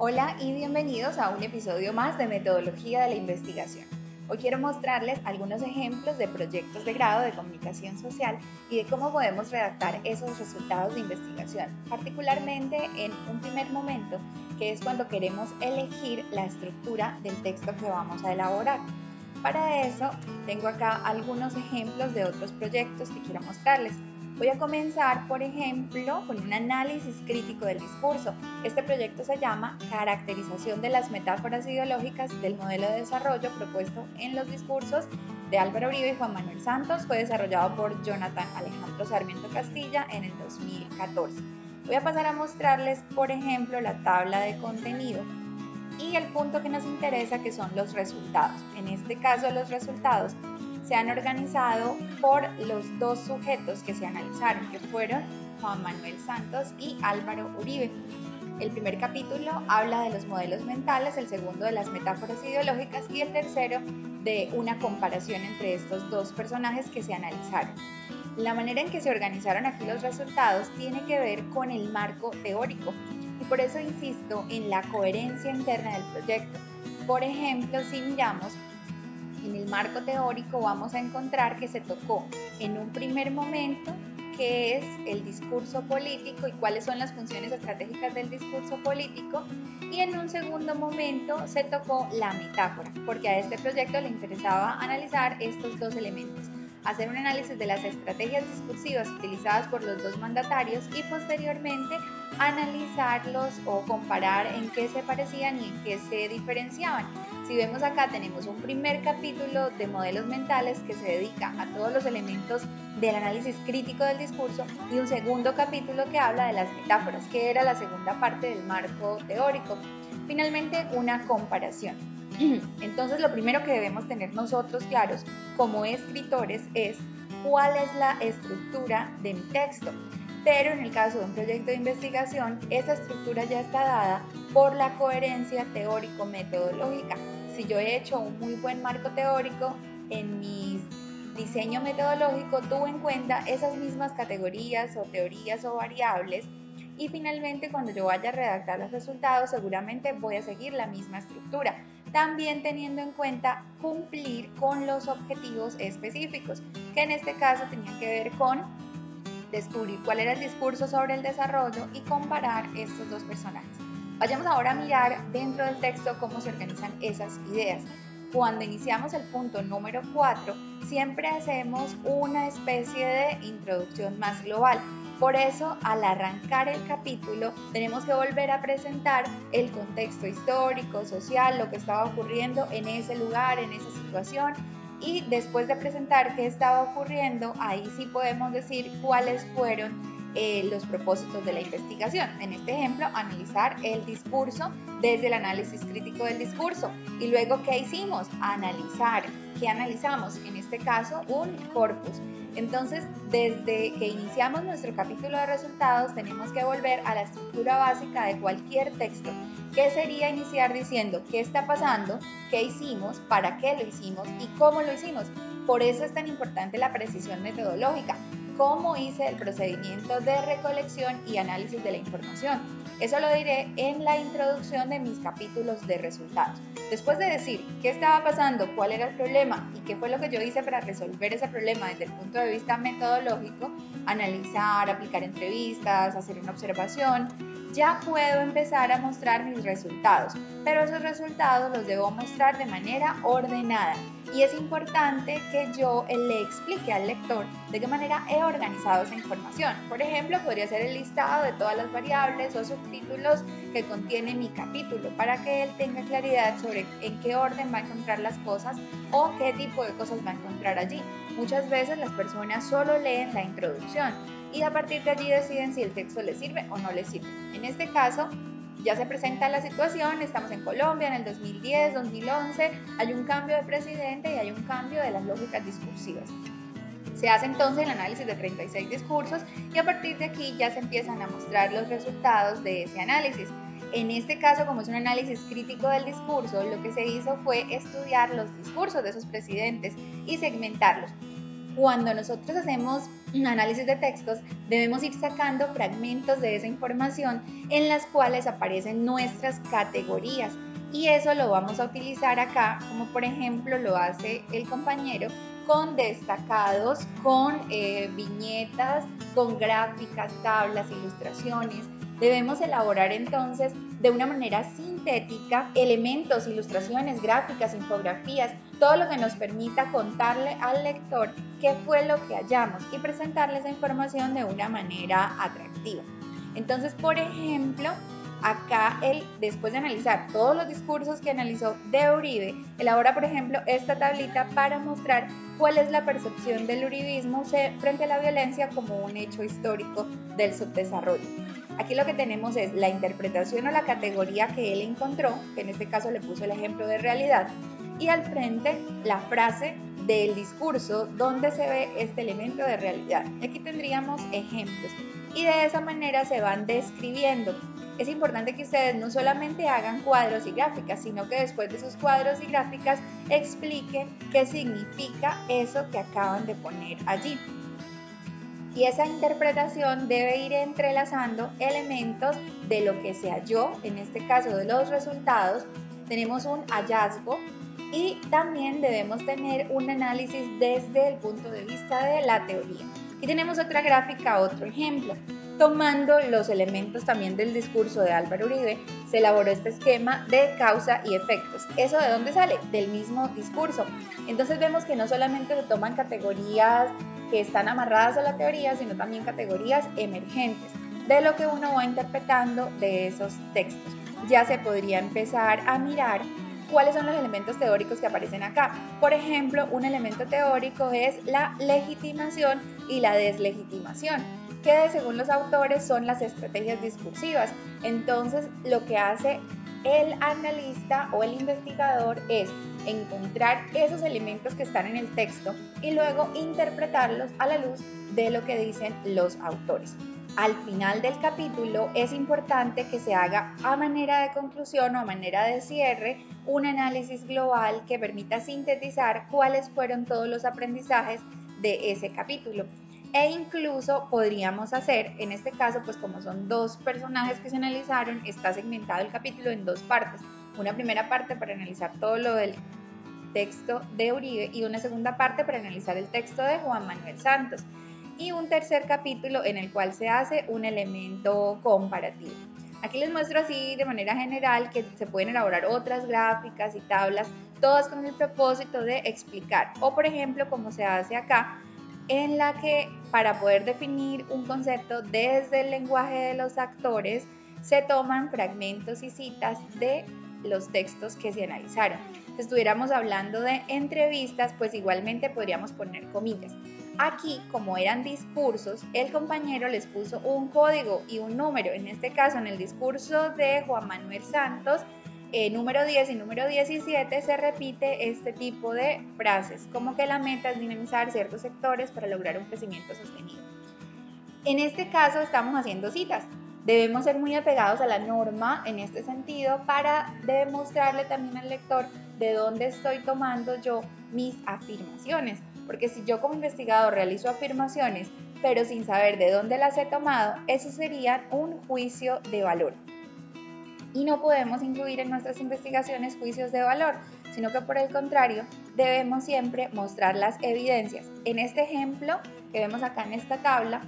Hola y bienvenidos a un episodio más de Metodología de la Investigación. Hoy quiero mostrarles algunos ejemplos de proyectos de grado de comunicación social y de cómo podemos redactar esos resultados de investigación, particularmente en un primer momento, que es cuando queremos elegir la estructura del texto que vamos a elaborar. Para eso, tengo acá algunos ejemplos de otros proyectos que quiero mostrarles. Voy a comenzar, por ejemplo, con un análisis crítico del discurso. Este proyecto se llama Caracterización de las metáforas ideológicas del modelo de desarrollo propuesto en los discursos de Álvaro Uribe y Juan Manuel Santos. Fue desarrollado por Jonathan Alejandro Sarmiento Castilla en el 2014. Voy a pasar a mostrarles, por ejemplo, la tabla de contenido y el punto que nos interesa, que son los resultados. En este caso, los resultados se han organizado por los dos sujetos que se analizaron, que fueron Juan Manuel Santos y Álvaro Uribe. El primer capítulo habla de los modelos mentales, el segundo de las metáforas ideológicas y el tercero de una comparación entre estos dos personajes que se analizaron. La manera en que se organizaron aquí los resultados tiene que ver con el marco teórico y por eso insisto en la coherencia interna del proyecto. Por ejemplo, si miramos en el marco teórico, vamos a encontrar que se tocó en un primer momento qué es el discurso político y cuáles son las funciones estratégicas del discurso político, y en un segundo momento se tocó la metáfora, porque a este proyecto le interesaba analizar estos dos elementos: hacer un análisis de las estrategias discursivas utilizadas por los dos mandatarios y posteriormente analizarlos o comparar en qué se parecían y en qué se diferenciaban. Si vemos acá, tenemos un primer capítulo de modelos mentales que se dedica a todos los elementos del análisis crítico del discurso y un segundo capítulo que habla de las metáforas, que era la segunda parte del marco teórico. Finalmente, una comparación. Entonces, lo primero que debemos tener nosotros claros como escritores es cuál es la estructura de mi texto. Pero en el caso de un proyecto de investigación, esa estructura ya está dada por la coherencia teórico-metodológica. Si yo he hecho un muy buen marco teórico, en mi diseño metodológico tuve en cuenta esas mismas categorías o teorías o variables, y finalmente cuando yo vaya a redactar los resultados seguramente voy a seguir la misma estructura, también teniendo en cuenta cumplir con los objetivos específicos, que en este caso tenían que ver con descubrir cuál era el discurso sobre el desarrollo y comparar estos dos personajes. Vayamos ahora a mirar dentro del texto cómo se organizan esas ideas. Cuando iniciamos el punto número 4, siempre hacemos una especie de introducción más global. Por eso, al arrancar el capítulo, tenemos que volver a presentar el contexto histórico, social, lo que estaba ocurriendo en ese lugar, en esa situación. Y después de presentar qué estaba ocurriendo, ahí sí podemos decir cuáles fueron los propósitos de la investigación. En este ejemplo, analizar el discurso desde el análisis crítico del discurso. Y luego, ¿qué hicimos? Analizar. ¿Qué analizamos? En este caso, un corpus. Entonces, desde que iniciamos nuestro capítulo de resultados, tenemos que volver a la estructura básica de cualquier texto, que sería iniciar diciendo qué está pasando, qué hicimos, para qué lo hicimos y cómo lo hicimos. Por eso es tan importante la precisión metodológica. ¿Cómo hice el procedimiento de recolección y análisis de la información? Eso lo diré en la introducción de mis capítulos de resultados. Después de decir qué estaba pasando, cuál era el problema y qué fue lo que yo hice para resolver ese problema desde el punto de vista metodológico, analizar, aplicar entrevistas, hacer una observación, ya puedo empezar a mostrar mis resultados, pero esos resultados los debo mostrar de manera ordenada. Y es importante que yo le explique al lector de qué manera he organizado esa información. Por ejemplo, podría ser el listado de todas las variables o subtítulos que contiene mi capítulo, para que él tenga claridad sobre en qué orden va a encontrar las cosas o qué tipo de cosas va a encontrar allí. Muchas veces las personas solo leen la introducción y a partir de allí deciden si el texto les sirve o no les sirve. En este caso, ya se presenta la situación, estamos en Colombia en el 2010, 2011, hay un cambio de presidente y hay un cambio de las lógicas discursivas. Se hace entonces el análisis de 36 discursos y a partir de aquí ya se empiezan a mostrar los resultados de ese análisis. En este caso, como es un análisis crítico del discurso, lo que se hizo fue estudiar los discursos de esos presidentes y segmentarlos. Cuando nosotros hacemos un análisis de textos, debemos ir sacando fragmentos de esa información en las cuales aparecen nuestras categorías. Y eso lo vamos a utilizar acá, como por ejemplo lo hace el compañero, con destacados, con viñetas, con gráficas, tablas, ilustraciones. Debemos elaborar entonces de una manera sintética elementos, ilustraciones, gráficas, infografías, todo lo que nos permita contarle al lector qué fue lo que hallamos y presentarle esa información de una manera atractiva. Entonces, por ejemplo, acá él, después de analizar todos los discursos que analizó de Uribe, elabora, por ejemplo, esta tablita para mostrar cuál es la percepción del uribismo frente a la violencia como un hecho histórico del subdesarrollo. Aquí lo que tenemos es la interpretación o la categoría que él encontró, que en este caso le puso el ejemplo de realidad, y al frente la frase del discurso donde se ve este elemento de realidad. Aquí tendríamos ejemplos y de esa manera se van describiendo. Es importante que ustedes no solamente hagan cuadros y gráficas, sino que después de sus cuadros y gráficas expliquen qué significa eso que acaban de poner allí. Y esa interpretación debe ir entrelazando elementos de lo que se halló, en este caso de los resultados. Tenemos un hallazgo y también debemos tener un análisis desde el punto de vista de la teoría. Y tenemos otra gráfica, otro ejemplo. Tomando los elementos también del discurso de Álvaro Uribe, se elaboró este esquema de causa y efectos. ¿Eso de dónde sale? Del mismo discurso. Entonces vemos que no solamente se toman categorías que están amarradas a la teoría, sino también categorías emergentes de lo que uno va interpretando de esos textos. Ya se podría empezar a mirar cuáles son los elementos teóricos que aparecen acá. Por ejemplo, un elemento teórico es la legitimación y la deslegitimación, que según los autores son las estrategias discursivas. Entonces, lo que hace el analista o el investigador es encontrar esos elementos que están en el texto y luego interpretarlos a la luz de lo que dicen los autores. Al final del capítulo es importante que se haga a manera de conclusión o a manera de cierre un análisis global que permita sintetizar cuáles fueron todos los aprendizajes de ese capítulo. E incluso podríamos hacer, en este caso, pues como son dos personajes que se analizaron, está segmentado el capítulo en dos partes. Una primera parte para analizar todo lo del texto de Uribe y una segunda parte para analizar el texto de Juan Manuel Santos. Y un tercer capítulo en el cual se hace un elemento comparativo. Aquí les muestro así de manera general que se pueden elaborar otras gráficas y tablas, todas con el propósito de explicar. O por ejemplo, como se hace acá, en la que para poder definir un concepto desde el lenguaje de los actores se toman fragmentos y citas de los textos que se analizaron. Si estuviéramos hablando de entrevistas, pues igualmente podríamos poner comillas. Aquí, como eran discursos, el compañero les puso un código y un número. En este caso, en el discurso de Juan Manuel Santos, número 10 y número 17 se repite este tipo de frases, como que la meta es dinamizar ciertos sectores para lograr un crecimiento sostenido. En este caso estamos haciendo citas. Debemos ser muy apegados a la norma en este sentido para demostrarle también al lector de dónde estoy tomando yo mis afirmaciones. Porque si yo como investigador realizo afirmaciones, pero sin saber de dónde las he tomado, eso sería un juicio de valor. Y no podemos incluir en nuestras investigaciones juicios de valor, sino que por el contrario, debemos siempre mostrar las evidencias. En este ejemplo que vemos acá en esta tabla,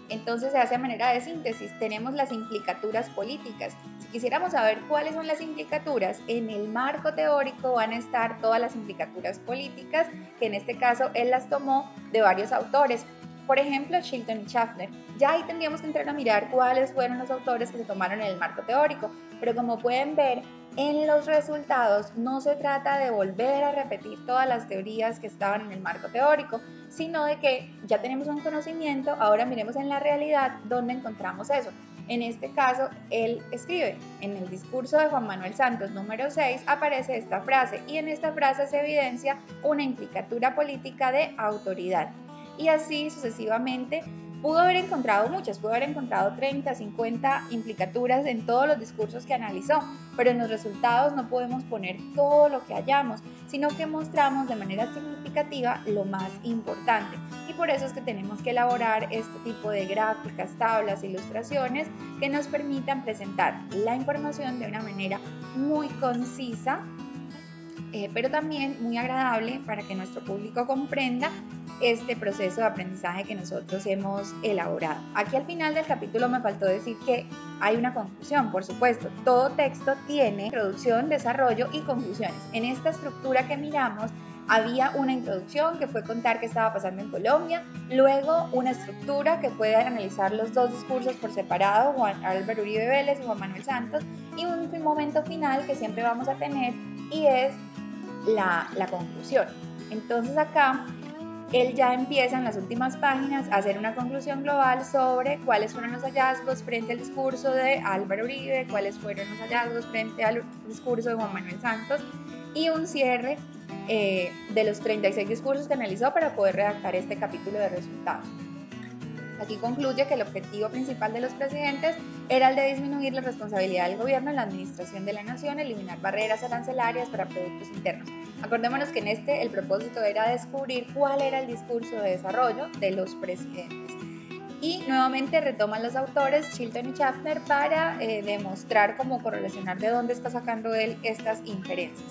entonces se hace a manera de síntesis. Tenemos las implicaturas políticas. Si quisiéramos saber cuáles son las implicaturas, en el marco teórico van a estar todas las implicaturas políticas, que en este caso él las tomó de varios autores. Por ejemplo, Chilton y Schaffner. Ya ahí tendríamos que entrar a mirar cuáles fueron los autores que se tomaron en el marco teórico. Pero como pueden ver, en los resultados no se trata de volver a repetir todas las teorías que estaban en el marco teórico, sino de que ya tenemos un conocimiento, ahora miremos en la realidad dónde encontramos eso. En este caso, él escribe, en el discurso de Juan Manuel Santos número 6 aparece esta frase y en esta frase se evidencia una implicatura política de autoridad. Y así sucesivamente Pudo haber encontrado muchas, pudo haber encontrado 30, 50 implicaturas en todos los discursos que analizó, pero en los resultados no podemos poner todo lo que hallamos, sino que mostramos de manera significativa lo más importante. Y por eso es que tenemos que elaborar este tipo de gráficas, tablas, ilustraciones que nos permitan presentar la información de una manera muy concisa, pero también muy agradable para que nuestro público comprenda este proceso de aprendizaje que nosotros hemos elaborado. Aquí al final del capítulo me faltó decir que hay una conclusión, por supuesto. Todo texto tiene introducción, desarrollo y conclusiones. En esta estructura que miramos había una introducción que fue contar qué estaba pasando en Colombia, luego una estructura que puede analizar los dos discursos por separado, Juan Álvaro Uribe Vélez y Juan Manuel Santos, y un momento final que siempre vamos a tener y es la conclusión. Entonces acá él ya empieza en las últimas páginas a hacer una conclusión global sobre cuáles fueron los hallazgos frente al discurso de Álvaro Uribe, cuáles fueron los hallazgos frente al discurso de Juan Manuel Santos y un cierre de los 36 discursos que analizó para poder redactar este capítulo de resultados. Aquí concluye que el objetivo principal de los presidentes era el de disminuir la responsabilidad del gobierno en la administración de la nación, eliminar barreras arancelarias para productos internos. Acordémonos que en el propósito era descubrir cuál era el discurso de desarrollo de los presidentes. Y nuevamente retoman los autores Chilton y Schaffner para demostrar cómo correlacionar de dónde está sacando él estas inferencias.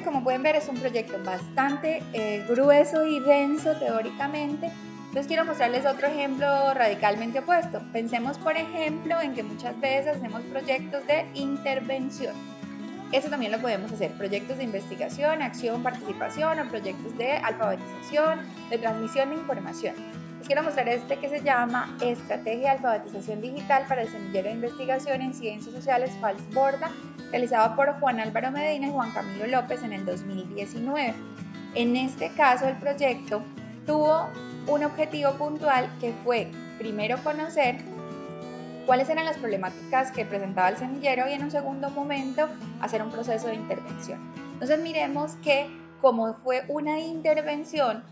Como pueden ver, es un proyecto bastante grueso y denso teóricamente. Entonces quiero mostrarles otro ejemplo radicalmente opuesto. Pensemos, por ejemplo, en que muchas veces hacemos proyectos de intervención. Eso también lo podemos hacer, proyectos de investigación, acción, participación o proyectos de alfabetización, de transmisión de información. Les quiero mostrar que se llama Estrategia de Alfabetización Digital para el Semillero de Investigación en Ciencias Sociales Falsborda, realizado por Juan Álvaro Medina y Juan Camilo López en el 2019. En este caso, el proyecto tuvo un objetivo puntual que fue, primero, conocer cuáles eran las problemáticas que presentaba el semillero y en un segundo momento hacer un proceso de intervención. Entonces miremos que como fue una intervención,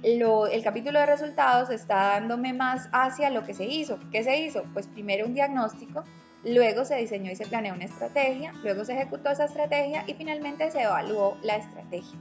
el capítulo de resultados está dándome más hacia lo que se hizo. ¿Qué se hizo? Pues primero un diagnóstico, luego se diseñó y se planeó una estrategia, luego se ejecutó esa estrategia y finalmente se evaluó la estrategia.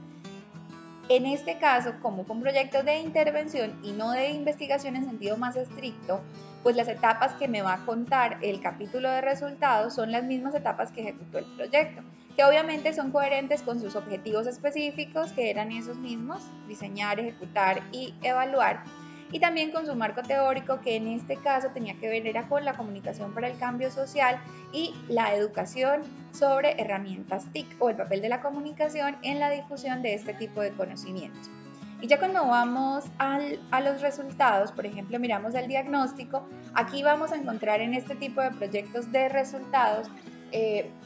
En este caso, como fue un proyecto de intervención y no de investigación en sentido más estricto, pues las etapas que me va a contar el capítulo de resultados son las mismas etapas que ejecutó el proyecto, que obviamente son coherentes con sus objetivos específicos, que eran esos mismos: diseñar, ejecutar y evaluar, y también con su marco teórico, que en este caso tenía que ver era con la comunicación para el cambio social y la educación sobre herramientas TIC o el papel de la comunicación en la difusión de este tipo de conocimientos. Y ya cuando vamos a los resultados, por ejemplo, miramos el diagnóstico, aquí vamos a encontrar en este tipo de proyectos de resultados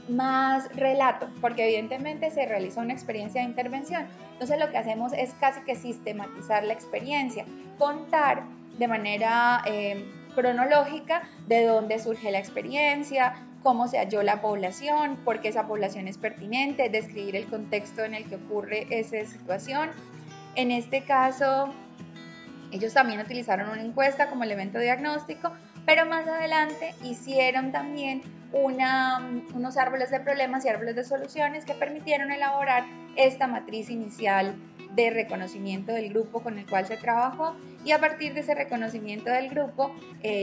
más relato, porque evidentemente se realizó una experiencia de intervención. Entonces lo que hacemos es casi que sistematizar la experiencia, contar de manera cronológica de dónde surge la experiencia, cómo se halló la población, por qué esa población es pertinente, describir el contexto en el que ocurre esa situación. En este caso, ellos también utilizaron una encuesta como elemento diagnóstico, pero más adelante hicieron también unos árboles de problemas y árboles de soluciones que permitieron elaborar esta matriz inicial de reconocimiento del grupo con el cual se trabajó, y a partir de ese reconocimiento del grupo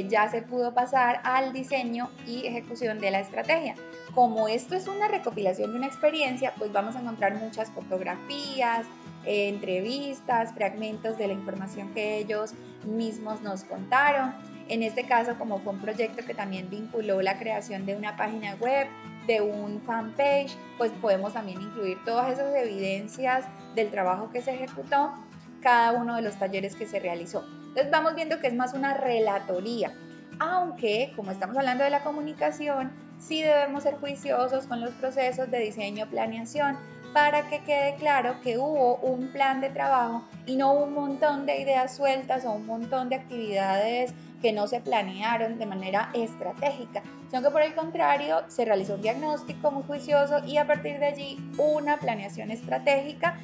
ya se pudo pasar al diseño y ejecución de la estrategia. Como esto es una recopilación de una experiencia, pues vamos a encontrar muchas fotografías, entrevistas, fragmentos de la información que ellos mismos nos contaron. En este caso, como fue un proyecto que también vinculó la creación de una página web, de un fanpage, pues podemos también incluir todas esas evidencias del trabajo que se ejecutó, cada uno de los talleres que se realizó. Entonces vamos viendo que es más una relatoría, aunque como estamos hablando de la comunicación, sí debemos ser juiciosos con los procesos de diseño, planeación, para que quede claro que hubo un plan de trabajo y no un montón de ideas sueltas o un montón de actividades que no se planearon de manera estratégica, sino que por el contrario se realizó un diagnóstico muy juicioso y a partir de allí una planeación estratégica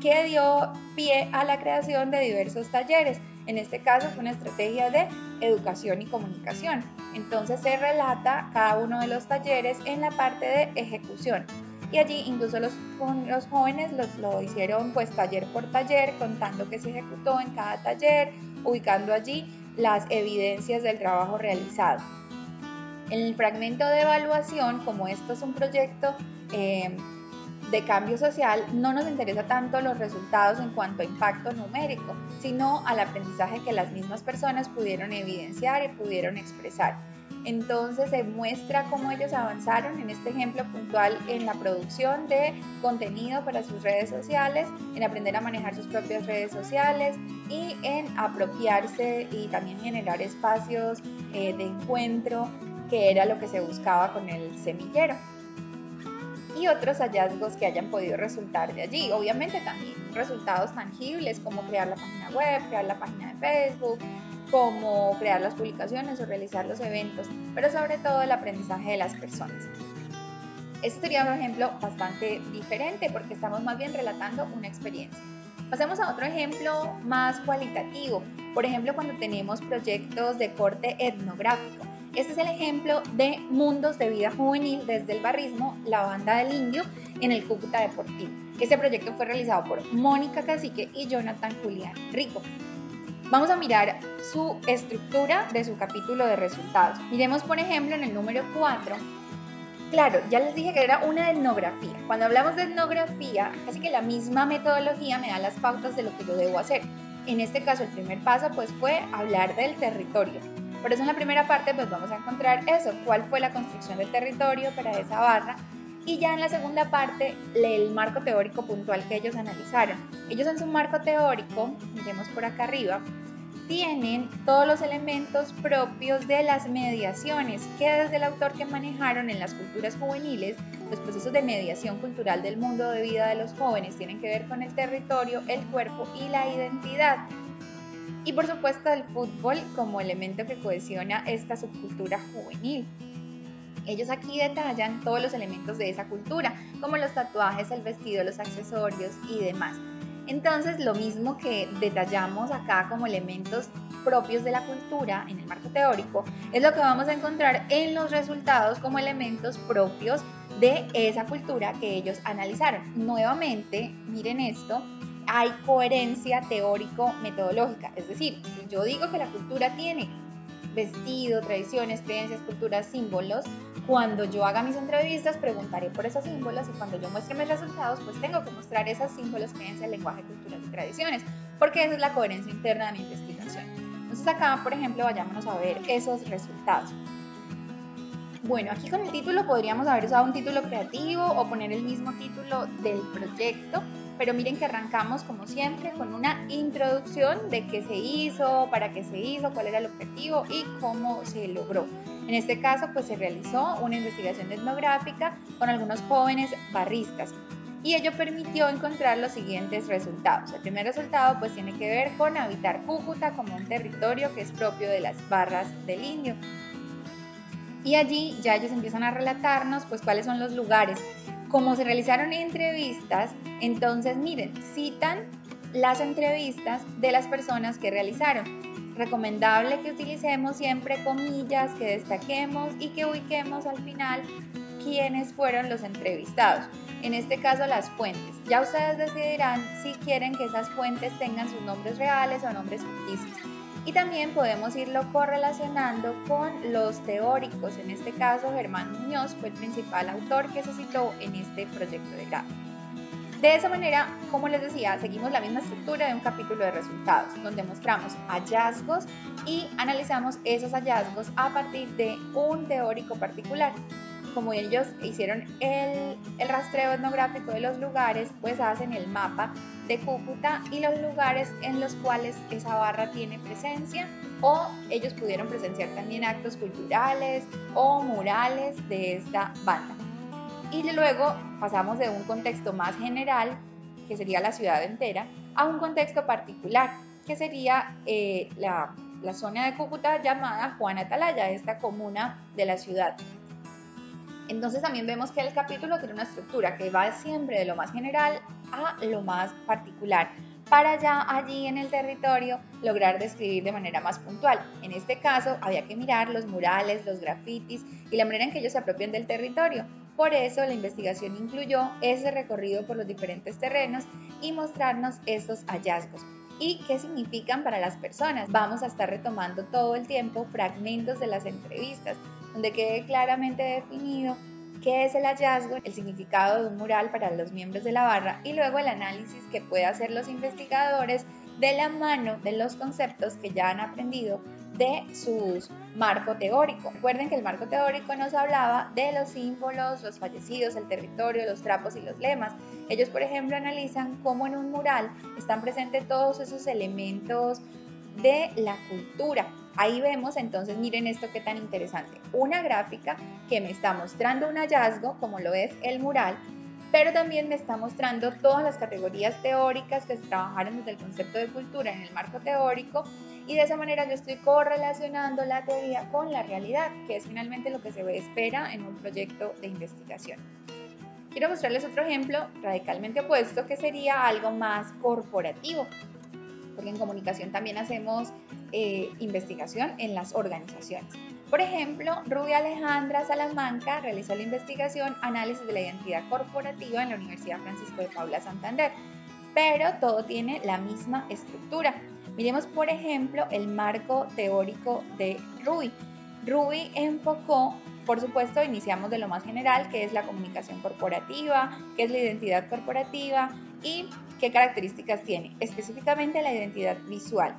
que dio pie a la creación de diversos talleres. En este caso fue una estrategia de educación y comunicación. Entonces se relata cada uno de los talleres en la parte de ejecución. Y allí incluso los jóvenes lo hicieron pues taller por taller, contando qué se ejecutó en cada taller, ubicando allí las evidencias del trabajo realizado. En el fragmento de evaluación, como esto es un proyecto de cambio social, no nos interesa tanto los resultados en cuanto a impacto numérico, sino al aprendizaje que las mismas personas pudieron evidenciar y pudieron expresar. Entonces se muestra cómo ellos avanzaron en este ejemplo puntual en la producción de contenido para sus redes sociales, en aprender a manejar sus propias redes sociales y en apropiarse y también generar espacios de encuentro, que era lo que se buscaba con el semillero. Y otros hallazgos que hayan podido resultar de allí. Obviamente también resultados tangibles como crear la página web, crear la página de Facebook, como crear las publicaciones o realizar los eventos, pero sobre todo el aprendizaje de las personas. Este sería un ejemplo bastante diferente porque estamos más bien relatando una experiencia. Pasemos a otro ejemplo más cualitativo, por ejemplo cuando tenemos proyectos de corte etnográfico. Este es el ejemplo de Mundos de Vida Juvenil desde el barrismo, la banda del Indio, en el Cúcuta Deportivo. Este proyecto fue realizado por Mónica Cacique y Jonathan Julián Rico. Vamos a mirar su estructura de su capítulo de resultados. Miremos, por ejemplo, en el número 4. Claro, ya les dije que era una etnografía. Cuando hablamos de etnografía, casi que la misma metodología me da las pautas de lo que yo debo hacer. En este caso, el primer paso pues fue hablar del territorio. Por eso en la primera parte pues vamos a encontrar eso, cuál fue la construcción del territorio para esa barra. Y ya en la segunda parte, el marco teórico puntual que ellos analizaron. Ellos en su marco teórico, miremos por acá arriba, tienen todos los elementos propios de las mediaciones que desde el autor que manejaron en las culturas juveniles, los procesos de mediación cultural del mundo de vida de los jóvenes tienen que ver con el territorio, el cuerpo y la identidad. Y por supuesto el fútbol como elemento que cohesiona esta subcultura juvenil. Ellos aquí detallan todos los elementos de esa cultura, como los tatuajes, el vestido, los accesorios y demás. Entonces, lo mismo que detallamos acá como elementos propios de la cultura en el marco teórico, es lo que vamos a encontrar en los resultados como elementos propios de esa cultura que ellos analizaron. Nuevamente, miren esto, hay coherencia teórico-metodológica, es decir, si yo digo que la cultura tiene vestido, tradiciones, creencias, culturas, símbolos, cuando yo haga mis entrevistas preguntaré por esos símbolos y cuando yo muestre mis resultados pues tengo que mostrar esos símbolos, creencias, lenguaje, culturas y tradiciones, porque esa es la coherencia interna de mi investigación. Entonces acá, por ejemplo, vayámonos a ver esos resultados. Bueno, aquí con el título podríamos haber usado un título creativo o poner el mismo título del proyecto, pero miren que arrancamos como siempre con una introducción de qué se hizo, para qué se hizo, cuál era el objetivo y cómo se logró. En este caso pues se realizó una investigación etnográfica con algunos jóvenes barristas y ello permitió encontrar los siguientes resultados. El primer resultado pues tiene que ver con habitar Cúcuta como un territorio que es propio de las barras del Indio. Y allí ya ellos empiezan a relatarnos pues cuáles son los lugares. Como se realizaron entrevistas, entonces miren, citan las entrevistas de las personas que realizaron. Recomendable que utilicemos siempre comillas, que destaquemos y que ubiquemos al final quiénes fueron los entrevistados. En este caso las fuentes. Ya ustedes decidirán si quieren que esas fuentes tengan sus nombres reales o nombres ficticios. Y también podemos irlo correlacionando con los teóricos. En este caso, Germán Muñoz fue el principal autor que se citó en este proyecto de grado. De esa manera, como les decía, seguimos la misma estructura de un capítulo de resultados, donde mostramos hallazgos y analizamos esos hallazgos a partir de un teórico particular. Como ellos hicieron el rastreo etnográfico de los lugares, pues hacen el mapa de Cúcuta y los lugares en los cuales esa barra tiene presencia, o ellos pudieron presenciar también actos culturales o murales de esta banda. Y luego pasamos de un contexto más general, que sería la ciudad entera, a un contexto particular, que sería la zona de Cúcuta llamada Juan Atalaya, esta comuna de la ciudad. Entonces también vemos que el capítulo tiene una estructura que va siempre de lo más general a lo más particular, para ya allí en el territorio lograr describir de manera más puntual. En este caso había que mirar los murales, los grafitis y la manera en que ellos se apropian del territorio. Por eso la investigación incluyó ese recorrido por los diferentes terrenos y mostrarnos estos hallazgos. ¿Y qué significan para las personas? Vamos a estar retomando todo el tiempo fragmentos de las entrevistas, donde quede claramente definido qué es el hallazgo, el significado de un mural para los miembros de la barra y luego el análisis que pueden hacer los investigadores de la mano de los conceptos que ya han aprendido de su marco teórico. Recuerden que el marco teórico nos hablaba de los símbolos, los fallecidos, el territorio, los trapos y los lemas. Ellos, por ejemplo, analizan cómo en un mural están presentes todos esos elementos de la cultura. Ahí vemos entonces, miren esto qué tan interesante, una gráfica que me está mostrando un hallazgo, como lo es el mural, pero también me está mostrando todas las categorías teóricas que se trabajaron desde el concepto de cultura en el marco teórico, y de esa manera yo estoy correlacionando la teoría con la realidad, que es finalmente lo que se espera en un proyecto de investigación. Quiero mostrarles otro ejemplo radicalmente opuesto, que sería algo más corporativo, porque en comunicación también hacemos investigación en las organizaciones. Por ejemplo, Rubia Alejandra Salamanca realizó la investigación Análisis de la Identidad Corporativa en la Universidad Francisco de Paula Santander, pero todo tiene la misma estructura. Miremos, por ejemplo, el marco teórico de Ruby. Ruby enfocó, por supuesto, iniciamos de lo más general, que es la comunicación corporativa, que es la identidad corporativa y qué características tiene, específicamente la identidad visual.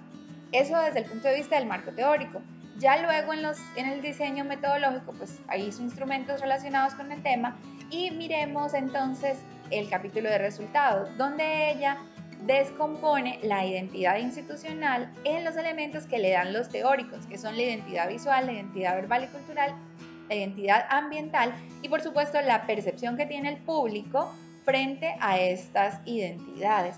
Eso desde el punto de vista del marco teórico. Ya luego en el diseño metodológico, pues ahí son instrumentos relacionados con el tema, y miremos entonces el capítulo de resultados, donde ella descompone la identidad institucional en los elementos que le dan los teóricos, que son la identidad visual, la identidad verbal y cultural, la identidad ambiental y por supuesto la percepción que tiene el público frente a estas identidades.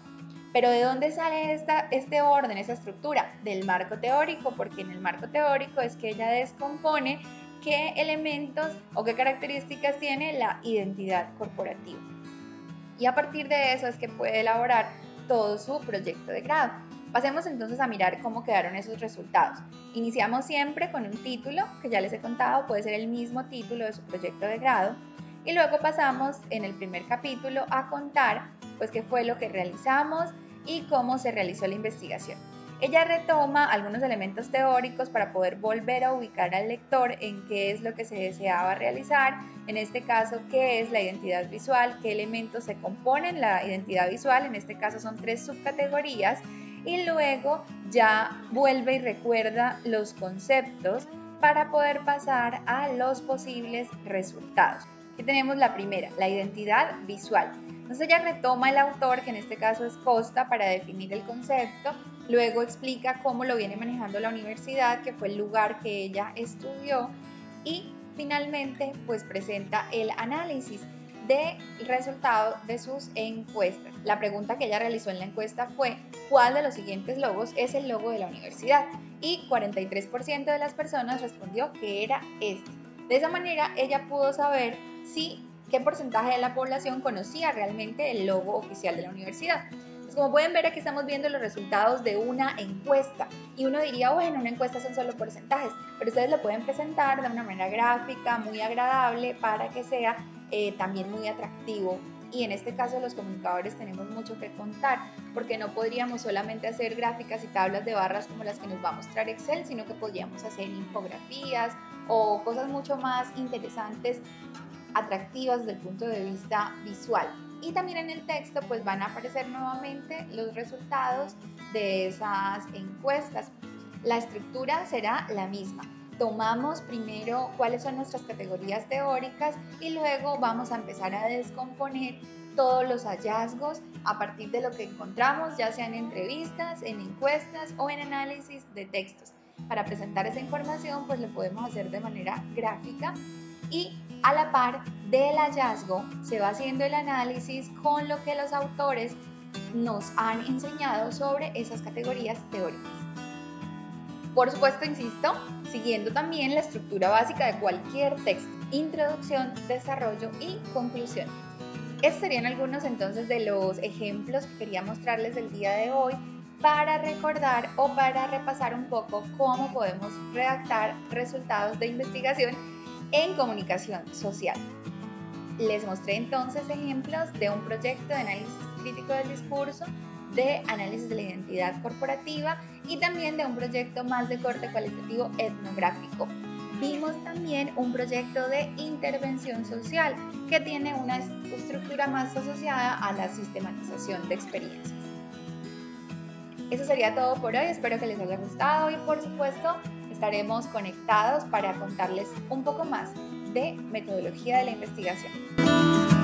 Pero ¿de dónde sale este orden, esta estructura? Del marco teórico, porque en el marco teórico es que ella descompone qué elementos o qué características tiene la identidad corporativa. Y a partir de eso es que puede elaborar todo su proyecto de grado. Pasemos entonces a mirar cómo quedaron esos resultados. Iniciamos siempre con un título, que ya les he contado, puede ser el mismo título de su proyecto de grado, y luego pasamos en el primer capítulo a contar pues qué fue lo que realizamos y cómo se realizó la investigación. Ella retoma algunos elementos teóricos para poder volver a ubicar al lector en qué es lo que se deseaba realizar, en este caso qué es la identidad visual, qué elementos se componen la identidad visual, en este caso son 3 subcategorías, y luego ya vuelve y recuerda los conceptos para poder pasar a los posibles resultados. Aquí tenemos la primera, la identidad visual. Entonces ella retoma el autor, que en este caso es Costa, para definir el concepto, luego explica cómo lo viene manejando la universidad, que fue el lugar que ella estudió, y finalmente pues presenta el análisis del resultado de sus encuestas. La pregunta que ella realizó en la encuesta fue: ¿cuál de los siguientes logos es el logo de la universidad? Y 43% de las personas respondió que era este. De esa manera ella pudo saber qué porcentaje de la población conocía realmente el logo oficial de la universidad. Pues como pueden ver, aquí estamos viendo los resultados de una encuesta, y uno diría, bueno, una encuesta son solo porcentajes, pero ustedes lo pueden presentar de una manera gráfica, muy agradable, para que sea también muy atractivo. Y en este caso los comunicadores tenemos mucho que contar, porque no podríamos solamente hacer gráficas y tablas de barras como las que nos va a mostrar Excel, sino que podríamos hacer infografías o cosas mucho más interesantes, atractivas desde el punto de vista visual. Y también en el texto pues van a aparecer nuevamente los resultados de esas encuestas. La estructura será la misma. Tomamos primero cuáles son nuestras categorías teóricas y luego vamos a empezar a descomponer todos los hallazgos a partir de lo que encontramos, ya sea en entrevistas, en encuestas o en análisis de textos. Para presentar esa información pues lo podemos hacer de manera gráfica, y a la par del hallazgo se va haciendo el análisis con lo que los autores nos han enseñado sobre esas categorías teóricas. Por supuesto, insisto, siguiendo también la estructura básica de cualquier texto: introducción, desarrollo y conclusión. Estos serían algunos entonces de los ejemplos que quería mostrarles el día de hoy para recordar o para repasar un poco cómo podemos redactar resultados de investigación en comunicación social. Les mostré entonces ejemplos de un proyecto de análisis crítico del discurso, de análisis de la identidad corporativa y también de un proyecto más de corte cualitativo etnográfico. Vimos también un proyecto de intervención social que tiene una estructura más asociada a la sistematización de experiencias. Eso sería todo por hoy, espero que les haya gustado y por supuesto estaremos conectados para contarles un poco más de metodología de la investigación.